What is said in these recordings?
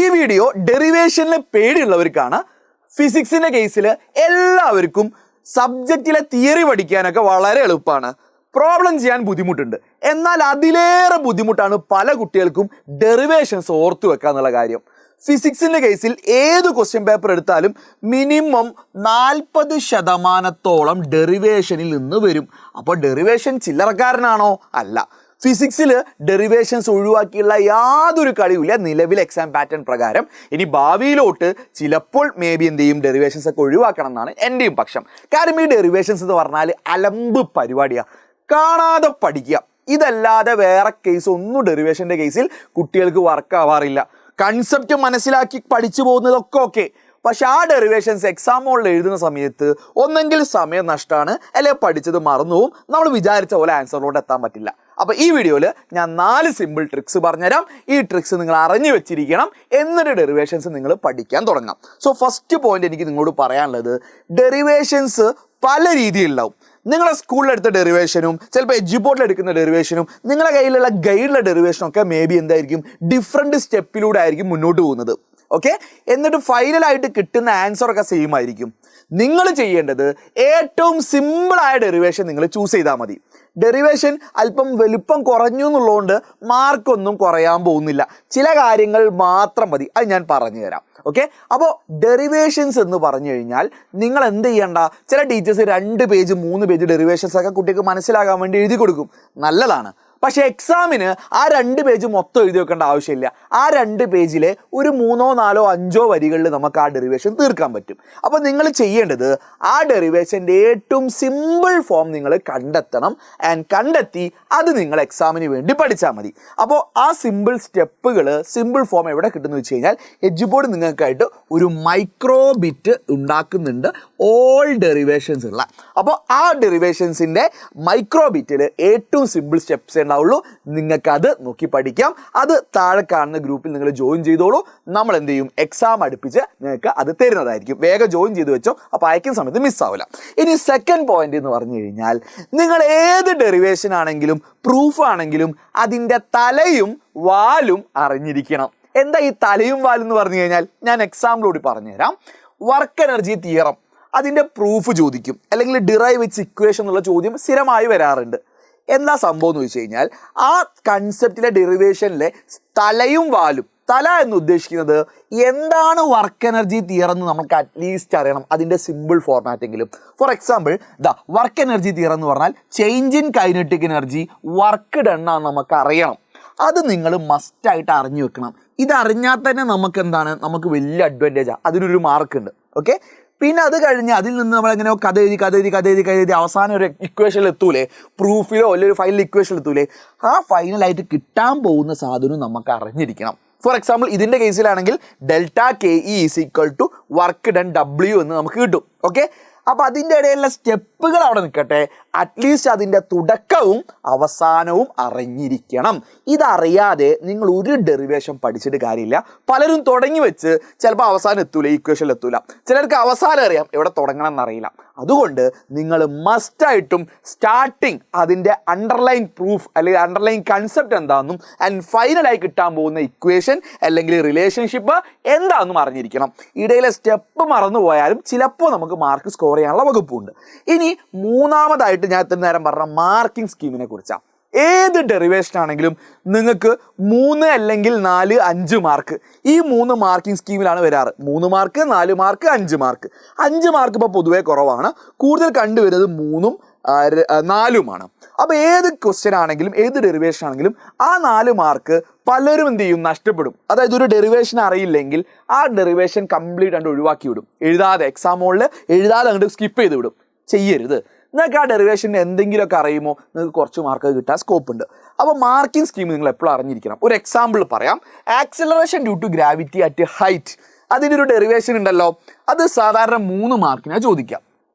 ഈ വീഡിയോ ഡെറിവേഷനിലെ പേടിയുള്ളവർക്കാണ്. ഫിസിക്സിന്റെ കേസിൽ എല്ലാവർക്കും സബ്ജക്റ്റിലെ തിയറി പഠിക്കാനൊക്കെ വളരെ എളുപ്പമാണ്, പ്രോബ്ലം ചെയ്യാൻ ബുദ്ധിമുട്ടുണ്ട്. എന്നാൽ അതിലേറെ ബുദ്ധിമുട്ടാണ് പല കുട്ടികൾക്കും ഡെറിവേഷൻസ് ഓർത്തു വെക്കുക എന്നുള്ള കാര്യം. ഫിസിക്സിന്റെ കേസിൽ ഏത് ക്വസ്റ്റ്യൻ പേപ്പർ എടുത്താലും മിനിമം 40% ഡെറിവേഷനിൽ നിന്ന് വരും. അപ്പോൾ ഡെറിവേഷൻ ചില്ലറക്കാരനാണോ? അല്ല. ഫിസിക്സിൽ ഡെറിവേഷൻസ് ഒഴിവാക്കിയുള്ള യാതൊരു കളിയുമില്ല നിലവിലെ എക്സാം പാറ്റേൺ പ്രകാരം. ഇനി ഭാവിയിലോട്ട് ചിലപ്പോൾ മേ ബി എന്ത് ചെയ്യും, ഡെറിവേഷൻസ് ഒക്കെ ഒഴിവാക്കണം എന്നാണ് എൻ്റെയും പക്ഷം. കാരണം ഈ ഡെറിവേഷൻസ് എന്ന് പറഞ്ഞാൽ അലമ്പ് പരിപാടിയാണ്, കാണാതെ പഠിക്കുക. ഇതല്ലാതെ വേറെ കേസ് ഒന്നും ഡെറിവേഷൻ്റെ കേസിൽ കുട്ടികൾക്ക് വർക്ക് ആവാറില്ല. കൺസെപ്റ്റ് മനസ്സിലാക്കി പഠിച്ചു പോകുന്നതൊക്കെ ഓക്കെ, പക്ഷെ ആ ഡെറിവേഷൻസ് എക്സാം ഹോളിൽ എഴുതുന്ന സമയത്ത് ഒന്നെങ്കിൽ സമയം നഷ്ടമാണ്, അല്ലെങ്കിൽ പഠിച്ചത് മറന്നുപോകും, നമ്മൾ വിചാരിച്ച പോലെ ആൻസറിലോട്ട് എത്താൻ പറ്റില്ല. അപ്പോൾ ഈ വീഡിയോയിൽ ഞാൻ 4 സിമ്പിൾ ട്രിക്സ് പറഞ്ഞുതരാം. ഈ ട്രിക്സ് നിങ്ങൾ അറിഞ്ഞു വെച്ചിരിക്കണം, എന്നിട്ട് ഡെറിവേഷൻസ് നിങ്ങൾ പഠിക്കാൻ തുടങ്ങാം. സോ ഫസ്റ്റ് പോയിന്റ് എനിക്ക് നിങ്ങളോട് പറയാനുള്ളത്, ഡെറിവേഷൻസ് പല രീതിയിലുണ്ടാവും. നിങ്ങളെ സ്കൂളിലെടുത്ത ഡെറിവേഷനും ചിലപ്പോൾ എഡ്യൂബോർഡിൽ എടുക്കുന്ന ഡെറിവേഷനും നിങ്ങളുടെ കയ്യിലുള്ള ഗൈഡിലെ ഡെറിവേഷനും ഒക്കെ മേ ബി എന്തായിരിക്കും, ഡിഫറെൻറ്റ് സ്റ്റെപ്പിലൂടെ ആയിരിക്കും മുന്നോട്ട് പോകുന്നത്. ഓക്കെ, എന്നിട്ട് ഫൈനലായിട്ട് കിട്ടുന്ന ആൻസർ ഒക്കെ സെയിം ആയിരിക്കും. നിങ്ങൾ ചെയ്യേണ്ടത് ഏറ്റവും സിമ്പിളായ ഡെറിവേഷൻ നിങ്ങൾ ചൂസ് ചെയ്താൽ മതി. ഡെറിവേഷൻ അല്പം വലുപ്പം കുറഞ്ഞു എന്നുള്ളതുകൊണ്ട് മാർക്കൊന്നും കുറയാൻ പോകുന്നില്ല, ചില കാര്യങ്ങൾ മാത്രം മതി, അത് ഞാൻ പറഞ്ഞു തരാം. ഓക്കെ, അപ്പോൾ ഡെറിവേഷൻസ് എന്ന് പറഞ്ഞു കഴിഞ്ഞാൽ നിങ്ങൾ എന്ത് ചെയ്യണ്ട, ചില ടീച്ചേഴ്സ് 2 പേജ് 3 പേജ് ഡെറിവേഷൻസ് ഒക്കെ കുട്ടിക്ക് മനസ്സിലാകാൻ വേണ്ടി എഴുതി കൊടുക്കും, നല്ലതാണ്. പക്ഷേ എക്സാമിന് ആ 2 പേജ് മൊത്തം എഴുതി വെക്കേണ്ട ആവശ്യമില്ല. ആ 2 പേജിലെ ഒരു 3, 4, 5 വരികളിൽ നമുക്ക് ആ ഡെറിവേഷൻ തീർക്കാൻ പറ്റും. അപ്പോൾ നിങ്ങൾ ചെയ്യേണ്ടത് ആ ഡെറിവേഷൻ്റെ ഏറ്റവും സിമ്പിൾ ഫോം നിങ്ങൾ കണ്ടെത്തണം. ആൻഡ് കണ്ടെത്തി അത് നിങ്ങൾ എക്സാമിന് വേണ്ടി പഠിച്ചാൽ മതി. അപ്പോൾ ആ സിമ്പിൾ സ്റ്റെപ്പുകൾ, സിമ്പിൾ ഫോം എവിടെ കിട്ടുമെന്ന് വെച്ച് കഴിഞ്ഞാൽ, എഡ്യൂബോർഡ് നിങ്ങൾക്കായിട്ട് ഒരു മൈക്രോ ബിറ്റ് ഉണ്ടാക്കുന്നുണ്ട്, ഓൾ ഡെറിവേഷൻസ് ഉള്ള. അപ്പോൾ ആ ഡെറിവേഷൻസിൻ്റെ മൈക്രോ ബിറ്റിൽ ഏറ്റവും സിമ്പിൾ സ്റ്റെപ്സ് ഉണ്ടാവുള്ളൂ. നിങ്ങൾക്ക് അത് നോക്കി പഠിക്കാം. അത് താഴെ കാണുന്ന ഗ്രൂപ്പിൽ നിങ്ങൾ ജോയിൻ ചെയ്തോളൂ. നമ്മൾ എന്ത് ചെയ്യും, എക്സാം അടുപ്പിച്ച് നിങ്ങൾക്ക് അത് തരുന്നതായിരിക്കും. വേഗം ജോയിൻ ചെയ്ത് വെച്ചോ, അപ്പോൾ അയക്കുന്ന സമയത്ത് മിസ്സാവില്ല. ഇനി സെക്കൻഡ് പോയിന്റ് എന്ന് പറഞ്ഞു കഴിഞ്ഞാൽ, നിങ്ങൾ ഏത് ഡെറിവേഷൻ ആണെങ്കിലും പ്രൂഫ് ആണെങ്കിലും അതിൻ്റെ തലയും വാലും അറിഞ്ഞിരിക്കണം. എന്താ ഈ തലയും വാലും എന്ന് പറഞ്ഞു കഴിഞ്ഞാൽ, ഞാൻ എക്സാമ്പിളോട് പറഞ്ഞുതരാം. വർക്ക് എനർജി തിയറം, അതിൻ്റെ പ്രൂഫ് ചോദിക്കും, അല്ലെങ്കിൽ ഡിറൈവ് വിത്ത് ഇക്വേഷൻ എന്നുള്ള ചോദ്യം സ്ഥിരമായി വരാറുണ്ട്. എന്താ സംഭവം എന്ന് വെച്ച് കഴിഞ്ഞാൽ, ആ കൺസെപ്റ്റിലെ ഡെറിവേഷനിലെ തലയും വാലും, തല എന്ന് ഉദ്ദേശിക്കുന്നത് എന്താണ് വർക്ക് എനർജി തിയറം എന്ന് നമുക്ക് അറ്റ്ലീസ്റ്റ് അറിയണം, അതിൻ്റെ സിമ്പിൾ ഫോർമാറ്റെങ്കിലും. For example, work energy theorem എന്ന് പറഞ്ഞാൽ change in kinetic energy, work done ആണെന്ന് നമുക്ക് അറിയണം. അത് നിങ്ങൾ മസ്റ്റായിട്ട് അറിഞ്ഞു വെക്കണം. ഇതറിഞ്ഞാൽ തന്നെ നമുക്ക് എന്താണ്, നമുക്ക് വലിയ അഡ്വാൻറ്റേജാണ്, അതിനൊരു മാർക്കുണ്ട്. ഓക്കെ, പിന്നെ അത് കഴിഞ്ഞ് അതിൽ നിന്ന് നമ്മളെങ്ങനെ കഥ എഴുതി അവസാനം ഒരു ഇക്വേഷനിൽ എത്തൂലേ, പ്രൂഫിലോ അല്ലെങ്കിൽ ഒരു ഫൈനൽ ഇക്വേഷനിൽ എത്തൂലേ, ആ ഫൈനലായിട്ട് കിട്ടാൻ പോകുന്ന സാധനം നമുക്ക് അറിഞ്ഞിരിക്കണം. ഫോർ എക്സാമ്പിൾ, ഇതിൻ്റെ കേസിലാണെങ്കിൽ ΔKE = വർക്ക് ഡൺ W എന്ന് നമുക്ക് കിട്ടും. ഓക്കെ, അപ്പോൾ അതിൻ്റെ ഇടയിലുള്ള സ്റ്റെപ്പുകൾ അവിടെ നിൽക്കട്ടെ, അറ്റ്ലീസ്റ്റ് അതിൻ്റെ തുടക്കവും അവസാനവും അറിഞ്ഞിരിക്കണം. ഇതറിയാതെ നിങ്ങൾ ഒരു ഡെറിവേഷൻ പഠിച്ചിട്ട് കാര്യമില്ല. പലരും തുടങ്ങി വെച്ച് ചിലപ്പോൾ അവസാനം എത്തൂല, ഇക്വേഷനിൽ എത്തൂല. ചിലർക്ക് അവസാനം അറിയാം, എവിടെ തുടങ്ങണം എന്നറിയില്ല. അതുകൊണ്ട് നിങ്ങൾ മസ്റ്റായിട്ടും സ്റ്റാർട്ടിങ് അതിൻ്റെ അണ്ടർലൈൻ പ്രൂഫ് അല്ലെങ്കിൽ അണ്ടർലൈൻ കൺസെപ്റ്റ് എന്താണെന്നും ആൻഡ് ഫൈനലായി കിട്ടാൻ പോകുന്ന ഇക്വേഷൻ അല്ലെങ്കിൽ റിലേഷൻഷിപ്പ് എന്താണെന്നും അറിഞ്ഞിരിക്കണം. ഇടയിലെ സ്റ്റെപ്പ് മറന്നു പോയാലും ചിലപ്പോൾ നമുക്ക് മാർക്ക് സ്കോർ ചെയ്യാനുള്ള വകുപ്പുണ്ട്. ഇനി മൂന്നാമതായിട്ട് ഞാൻ ഇത്ര നേരം പറഞ്ഞ മാർക്കിംഗ് സ്കീമിനെ കുറിച്ചാണ്. ഏത് ഡെറിവേഷൻ ആണെങ്കിലും നിങ്ങൾക്ക് 3 അല്ലെങ്കിൽ 4, 5 മാർക്ക്, ഈ 3 മാർക്കിംഗ് സ്കീമിലാണ് വരാറ്. 3 മാർക്ക്, 4 മാർക്ക്, 5 മാർക്ക്. 5 മാർക്ക് ഇപ്പോൾ പൊതുവേ കുറവാണ്, കൂടുതൽ കണ്ടുവരുന്നത് 3ഉം 4ഉമാണ്. അപ്പോൾ ഏത് ക്വസ്റ്റ്യൻ ആണെങ്കിലും ഏത് ഡെറിവേഷൻ ആണെങ്കിലും ആ 4 മാർക്ക് പലരും എന്ത് ചെയ്യും, നഷ്ടപ്പെടും. അതായത് ഒരു ഡെറിവേഷൻ അറിയില്ലെങ്കിൽ ആ ഡെറിവേഷൻ കംപ്ലീറ്റ് ആയിട്ട് ഒഴിവാക്കി വിടും, എഴുതാതെ എക്സാം ഹോളിൽ എഴുതാതെ അങ്ങോട്ട് സ്കിപ്പ് ചെയ്ത് വിടും. ചെയ്യരുത്. നിങ്ങൾക്ക് ആ ഡെറിവേഷൻ്റെ എന്തെങ്കിലുമൊക്കെ അറിയുമോ, നിങ്ങൾക്ക് കുറച്ച് മാർക്ക് കിട്ടാൻ സ്കോപ്പ് ഉണ്ട്. അപ്പോൾ മാർക്കിംഗ് സ്കീം നിങ്ങൾ എപ്പോഴും അറിഞ്ഞിരിക്കണം. ഒരു എക്സാമ്പിൾ പറയാം. Acceleration due to gravity at height, അതിനൊരു ഡെറിവേഷൻ ഉണ്ടല്ലോ. അത് സാധാരണ 3 മാർക്കിനാണ് ചോദിക്കാം.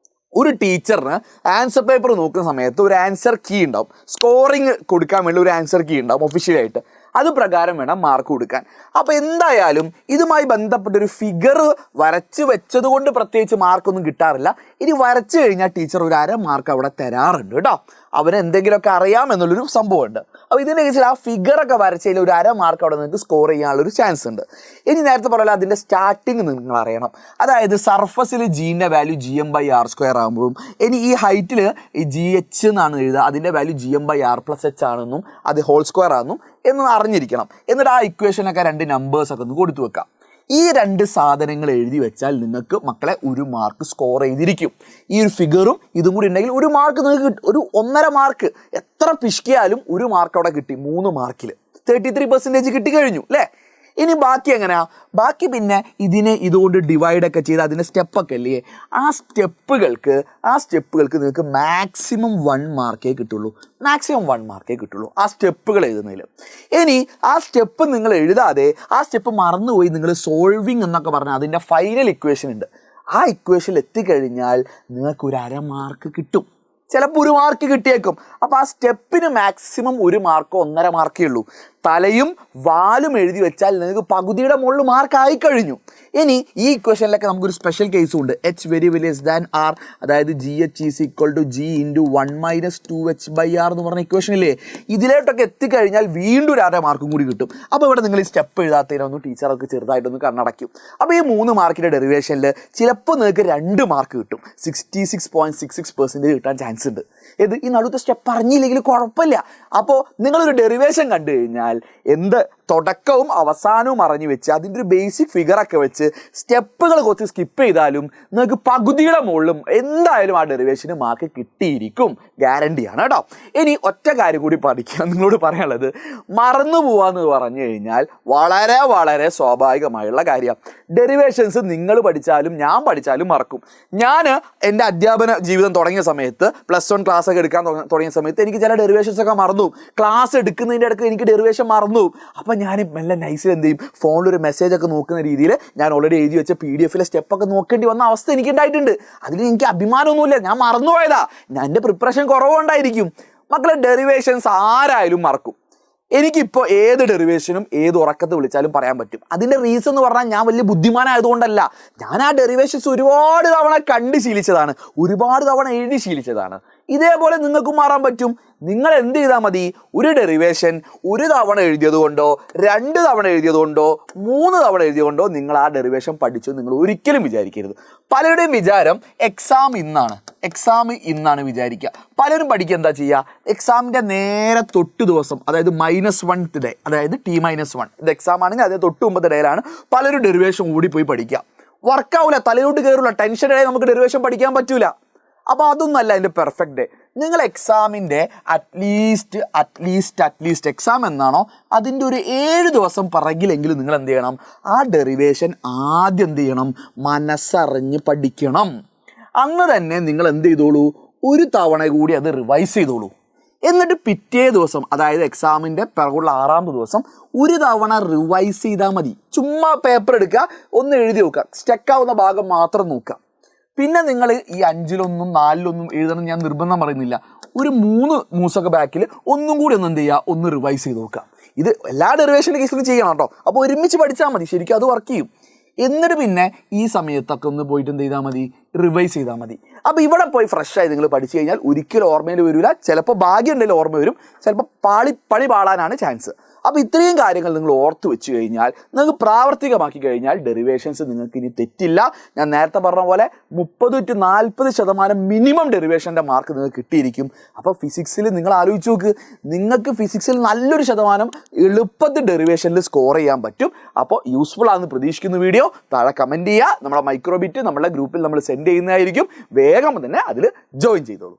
ഒരു ടീച്ചറിന് ആൻസർ പേപ്പർ നോക്കുന്ന സമയത്ത് ഒരു ആൻസർ കീ ഉണ്ടാവും, സ്കോറിങ് കൊടുക്കാൻ വേണ്ടി ഒരു ആൻസർ കീ ഉണ്ടാവും ഒഫീഷ്യലായിട്ട്. അത് പ്രകാരം വേണം മാർക്ക് കൊടുക്കാൻ. അപ്പോൾ എന്തായാലും ഇതുമായി ബന്ധപ്പെട്ടൊരു ഫിഗർ വരച്ച് വെച്ചത് കൊണ്ട് പ്രത്യേകിച്ച് മാർക്കൊന്നും കിട്ടാറില്ല. ഇനി വരച്ചു കഴിഞ്ഞാൽ ടീച്ചർ ഒരു 1/2 മാർക്ക് അവിടെ തരാറുണ്ട് കേട്ടോ. അവന് എന്തെങ്കിലുമൊക്കെ അറിയാമെന്നുള്ളൊരു സംഭവമുണ്ട്. അപ്പോൾ ഇതിൻ്റെ കേസിൽ ആ ഫിഗറൊക്കെ വരച്ചതിൽ ഒരു 1/2 മാർക്ക് അവിടെ നിങ്ങൾക്ക് സ്കോർ ചെയ്യാനുള്ളൊരു ചാൻസ് ഉണ്ട്. ഇനി നേരത്തെ പറഞ്ഞാൽ അതിൻ്റെ സ്റ്റാർട്ടിങ് നിങ്ങൾ അറിയണം. അതായത് സർഫസിൽ ജീൻ്റെ വാല്യൂ GM/R² ആകുമ്പോഴും ഇനി ഈ ഹൈറ്റിൽ ഈ GH എന്നാണ് എഴുതുക, അതിൻ്റെ വാല്യൂ GM/R+H ആണെന്നും അത് ഹോൾ സ്ക്വയർ ആണെന്നും എന്ന് അറിഞ്ഞിരിക്കണം. എന്നിട്ട് ആ ഇക്വേഷനൊക്കെ 2 നമ്പേഴ്സൊക്കെ ഒന്ന് കൊടുത്തു വെക്കാം. ഈ 2 സാധനങ്ങൾ എഴുതി വെച്ചാൽ നിങ്ങൾക്ക് മക്കളെ 1 മാർക്ക് സ്കോർ ചെയ്തിരിക്കും. ഈ ഒരു ഫിഗറും ഇതും കൂടി ഉണ്ടെങ്കിൽ 1 മാർക്ക് നിങ്ങൾക്ക് കിട്ടും. ഒരു 1.5 മാർക്ക് എത്ര പിഷ്കിയാലും 1 മാർക്ക് അവിടെ കിട്ടി. 3 മാർക്കിൽ 33% കിട്ടിക്കഴിഞ്ഞു അല്ലേ. ഇനി ബാക്കി എങ്ങനെയാ? ബാക്കി പിന്നെ ഇതിനെ ഇതുകൊണ്ട് ഡിവൈഡൊക്കെ ചെയ്ത് അതിൻ്റെ സ്റ്റെപ്പൊക്കെ അല്ലേ, ആ സ്റ്റെപ്പുകൾക്ക് നിങ്ങൾക്ക് മാക്സിമം 1 മാർക്കേ കിട്ടുള്ളൂ. മാക്സിമം 1 മാർക്കേ കിട്ടുള്ളൂ ആ സ്റ്റെപ്പുകൾ എഴുതുന്നതിൽ. ഇനി ആ സ്റ്റെപ്പ് നിങ്ങൾ എഴുതാതെ ആ സ്റ്റെപ്പ് മറന്നുപോയി നിങ്ങൾ സോൾവിങ് എന്നൊക്കെ പറഞ്ഞാൽ അതിൻ്റെ ഫൈനൽ ഇക്വേഷൻ ഉണ്ട്. ആ ഇക്വേഷനിൽ എത്തിക്കഴിഞ്ഞാൽ നിങ്ങൾക്ക് ഒരു 1/2 മാർക്ക് കിട്ടും. ചിലപ്പോൾ 1 മാർക്ക് കിട്ടിയേക്കും. അപ്പോൾ ആ സ്റ്റെപ്പിന് മാക്സിമം 1 മാർക്കോ 1.5 മാർക്കേ ഉള്ളൂ. തലയും വാലും എഴുതി വെച്ചാൽ നിങ്ങൾക്ക് പകുതിയുടെ മുകളിൽ മാർക്ക് ആയിക്കഴിഞ്ഞു. ഇനി ഈ ഇക്വേഷനിലൊക്കെ നമുക്കൊരു സ്പെഷ്യൽ കേസും ഉണ്ട്. H > R, അതായത് GH = G × 1 - 2H/R എന്ന് പറഞ്ഞ ഇക്വേഷൻ ഇല്ലേ, ഇതിലോട്ടൊക്കെ എത്തിക്കഴിഞ്ഞാൽ വീണ്ടും ഒരു 1/2 മാർക്കും കൂടി കിട്ടും. അപ്പോൾ ഇവിടെ നിങ്ങൾ ഈ സ്റ്റെപ്പ് എഴുതാത്തതിനൊന്ന് ടീച്ചർക്ക് ചെറുതായിട്ടൊന്ന് കണ്ണടയ്ക്കും. അപ്പോൾ ഈ 3 മാർക്കിൻ്റെ ഡെറിവേഷനിൽ ചിലപ്പോൾ നിങ്ങൾക്ക് 2 മാർക്ക് കിട്ടും. 66.66% കിട്ടാൻ ചാൻസ് ഉണ്ട്. ഈ നടുത്ത സ്റ്റെപ്പ് അറിഞ്ഞില്ലെങ്കിൽ കുഴപ്പമില്ല. അപ്പോൾ നിങ്ങളൊരു ഡെറിവേഷൻ കണ്ടു കഴിഞ്ഞാൽ എന്ത് തുടക്കവും അവസാനവും അറിഞ്ഞു വെച്ച് അതിൻ്റെ ഒരു ബേസിക് ഫിഗറൊക്കെ വെച്ച് സ്റ്റെപ്പുകൾ കുറച്ച് സ്കിപ്പ് ചെയ്താലും നിങ്ങൾക്ക് പകുതിയുടെ മുകളിലും എന്തായാലും ആ ഡെറിവേഷന് മാർക്ക് കിട്ടിയിരിക്കും. ഗ്യാരണ്ടിയാണ് കേട്ടോ. ഇനി ഒറ്റ കാര്യം കൂടി നിങ്ങളോട് പറയാനുള്ളത്, മറന്നു പോവാന്ന് പറഞ്ഞു കഴിഞ്ഞാൽ വളരെ വളരെ സ്വാഭാവികമായുള്ള കാര്യമാണ്. ഡെറിവേഷൻസ് നിങ്ങൾ പഠിച്ചാലും ഞാൻ പഠിച്ചാലും മറക്കും. ഞാൻ എൻ്റെ അധ്യാപന ജീവിതം തുടങ്ങിയ സമയത്ത് +1 ക്ലാസ് ഒക്കെ എടുക്കാൻ തുടങ്ങിയ സമയത്ത് എനിക്ക് ചില ഡെറിവേഷൻസ് ഒക്കെ മറന്നു. ക്ലാസ് എടുക്കുന്നതിൻ്റെ ഇടയ്ക്ക് എനിക്ക് ഡെറിവേഷൻ മറന്നു. അപ്പം ഞാൻ നല്ല നൈസിൽ എന്ത് ചെയ്യും, ഫോണിലൊരു മെസ്സേജ് ഒക്കെ നോക്കുന്ന രീതിയിൽ ഞാൻ ഓൾറെഡി എഴുതി വെച്ച PDF-ലെ സ്റ്റെപ്പൊക്കെ നോക്കേണ്ടി വന്ന അവസ്ഥ എനിക്ക് ഉണ്ടായിട്ടുണ്ട്. അതിൽ എനിക്ക് അഭിമാനമൊന്നുമില്ല, ഞാൻ മറന്നുപോയതാ. എൻ്റെ പ്രിപ്പറേഷൻ കുറവുണ്ടായിരിക്കും. മക്കളെ, ഡെറിവേഷൻസ് ആരായാലും മറക്കും. എനിക്കിപ്പോൾ ഏത് ഡെറിവേഷനും ഏത് ഉറക്കത്ത് വിളിച്ചാലും പറയാൻ പറ്റും. അതിൻ്റെ റീസൺ എന്ന് പറഞ്ഞാൽ ഞാൻ വലിയ ബുദ്ധിമാനായതുകൊണ്ടല്ല. ഞാൻ ആ ഡെറിവേഷൻസ് ഒരുപാട് തവണ കണ്ട് ശീലിച്ചതാണ്, ഒരുപാട് തവണ എഴുതി ശീലിച്ചതാണ്. ഇതേപോലെ നിങ്ങൾക്കും മാറാൻ പറ്റും. നിങ്ങൾ എന്ത് ചെയ്താൽ മതി, ഒരു ഡെറിവേഷൻ 1 തവണ എഴുതിയത് കൊണ്ടോ 2 തവണ എഴുതിയത് കൊണ്ടോ 3 തവണ എഴുതിയത് കൊണ്ടോ നിങ്ങൾ ആ ഡെറിവേഷൻ പഠിച്ചു നിങ്ങൾ ഒരിക്കലും വിചാരിക്കരുത്. പലരുടെയും വിചാരം എക്സാം ഇന്നാണ് വിചാരിക്കുക. പലരും പഠിക്കുക എന്താ ചെയ്യുക, എക്സാമിൻ്റെ നേരെ തൊട്ട് ദിവസം, അതായത് -1th ഡേ, അതായത് T-1 ഇത് എക്സാം ആണെങ്കിൽ അതിന് തൊട്ട് മുമ്പത്തെ ഡേയിലാണ് പലരും ഡെറിവേഷൻ ഓടിപ്പോയി പഠിക്കുക. വർക്കാവില്ല, തലയിലോട്ട് കയറില്ല, ടെൻഷൻ ഇടയിൽ നമുക്ക് ഡെറിവേഷൻ പഠിക്കാൻ പറ്റൂല. അപ്പോൾ അതൊന്നല്ല അതിൻ്റെ പെർഫെക്റ്റ് ഡേ. നിങ്ങൾ എക്സാമിൻ്റെ അറ്റ്ലീസ്റ്റ് എക്സാം എന്നാണോ അതിൻ്റെ ഒരു 7 ദിവസം പിറകിലെങ്കിലും നിങ്ങൾ എന്ത് ചെയ്യണം, ആ ഡെറിവേഷൻ ആദ്യം എന്ത് ചെയ്യണം, മനസ്സറിഞ്ഞ് പഠിക്കണം. അന്ന് തന്നെ നിങ്ങൾ എന്ത് ചെയ്തോളൂ, 1 തവണ കൂടി അത് റിവൈസ് ചെയ്തോളൂ. എന്നിട്ട് പിറ്റേ ദിവസം, അതായത് എക്സാമിൻ്റെ പിറകുള്ള 6ാമത്തെ ദിവസം 1 തവണ റിവൈസ് ചെയ്താൽ മതി. ചുമ്മാ പേപ്പർ എടുക്കുക, ഒന്ന് എഴുതി നോക്കുക, സ്റ്റക്കാവുന്ന ഭാഗം മാത്രം നോക്കുക. പിന്നെ നിങ്ങൾ ഈ 5-ലൊന്നും 4-ലൊന്നും എഴുതണം ഞാൻ നിർബന്ധം പറയുന്നില്ല. ഒരു 3 മൂസൊക്കെ ബാക്കിൽ ഒന്നും കൂടി എന്ത് ചെയ്യുക, ഒന്ന് റിവൈസ് ചെയ്ത് നോക്കുക. ഇത് എല്ലാ ഡെറിവേഷൻ്റെ കേസിലും ചെയ്യണം കേട്ടോ. അപ്പോൾ ഒരുമിച്ച് പഠിച്ചാൽ മതി, ശരിക്കും അത് വർക്ക് ചെയ്യും. എന്നിട്ട് പിന്നെ ഈ സമയത്തൊക്കെ ഒന്ന് പോയിട്ട് എന്ത് ചെയ്താൽ മതി, റിവൈസ് ചെയ്താൽ മതി. അപ്പോൾ ഇവിടെ പോയി ഫ്രഷായി നിങ്ങൾ പഠിച്ചു കഴിഞ്ഞാൽ ഒരിക്കലും ഓർമ്മയിൽ വരില്ല. ചിലപ്പോൾ ഭാഗ്യം ഉണ്ടെങ്കിൽ ഓർമ്മ വരും, ചിലപ്പോൾ പണി പാളാനാണ് ചാൻസ്. അപ്പോൾ ഇത്രയും കാര്യങ്ങൾ നിങ്ങൾ ഓർത്ത് വെച്ച് കഴിഞ്ഞാൽ, നിങ്ങൾക്ക് പ്രാവർത്തികമാക്കി കഴിഞ്ഞാൽ ഡെറിവേഷൻസ് നിങ്ങൾക്ക് ഇനി തെറ്റില്ല. ഞാൻ നേരത്തെ പറഞ്ഞ പോലെ 30 to 40% മിനിമം ഡെറിവേഷൻ്റെ മാർക്ക് നിങ്ങൾക്ക് കിട്ടിയിരിക്കും. അപ്പോൾ ഫിസിക്സിൽ നിങ്ങൾ ആലോചിച്ച് നോക്ക്, നിങ്ങൾക്ക് ഫിസിക്സിൽ നല്ലൊരു ശതമാനം എളുപ്പത്തിൽ ഡെറിവേഷനിൽ സ്കോർ ചെയ്യാൻ പറ്റും. അപ്പോൾ യൂസ്ഫുൾ ആണെന്ന് പ്രതീക്ഷിക്കുന്ന വീഡിയോ താഴെ കമൻറ്റ് ചെയ്യുക. നമ്മുടെ മൈക്രോബിറ്റ് നമ്മുടെ ഗ്രൂപ്പിൽ നമ്മൾ സെൻഡ് ചെയ്യുന്നതായിരിക്കും. വേഗം തന്നെ അതിൽ ജോയിൻ ചെയ്തോളൂ.